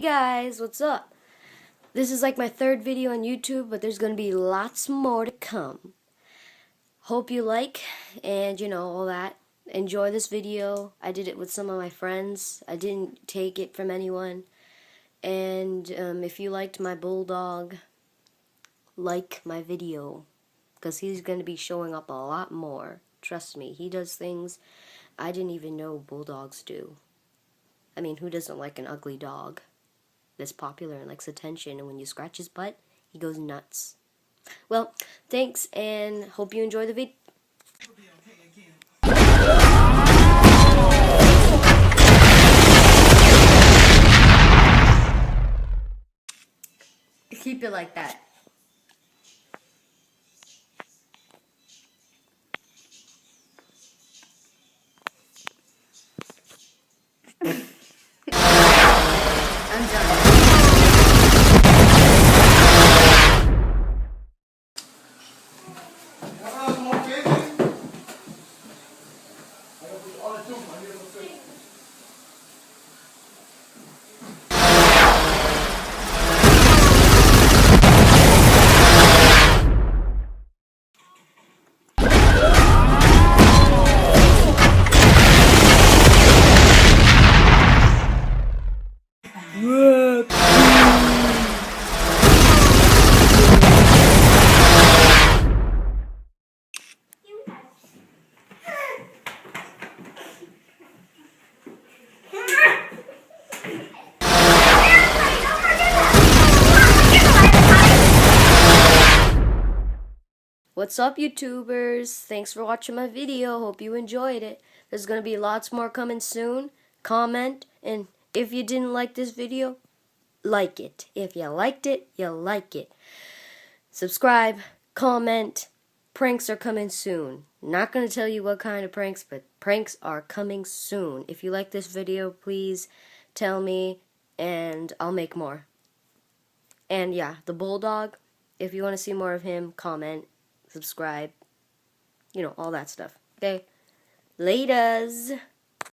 Guys, what's up? This is like my third video on YouTube, but there's gonna be lots more to come. Hope you like and all that. Enjoy this video. I did it with some of my friends. I didn't take it from anyone. And if you liked my bulldog, like my video, because he's gonna be showing up a lot more. Trust me, he does things I didn't even know bulldogs do. I mean, who doesn't like an ugly dog that's popular and likes attention, and when you scratch his butt, he goes nuts. Well, thanks, and hope you enjoy the video. Keep it like that. I'm done. What's up, YouTubers? Thanks for watching my video. Hope you enjoyed it. There's going to be lots more coming soon. Comment, and if you didn't like this video, like it. If you liked it, you like it. Subscribe, comment. Pranks are coming soon. Not going to tell you what kind of pranks, but pranks are coming soon. If you like this video, please tell me, and I'll make more. And yeah, the bulldog, if you want to see more of him, comment, subscribe, all that stuff. Okay? Laters!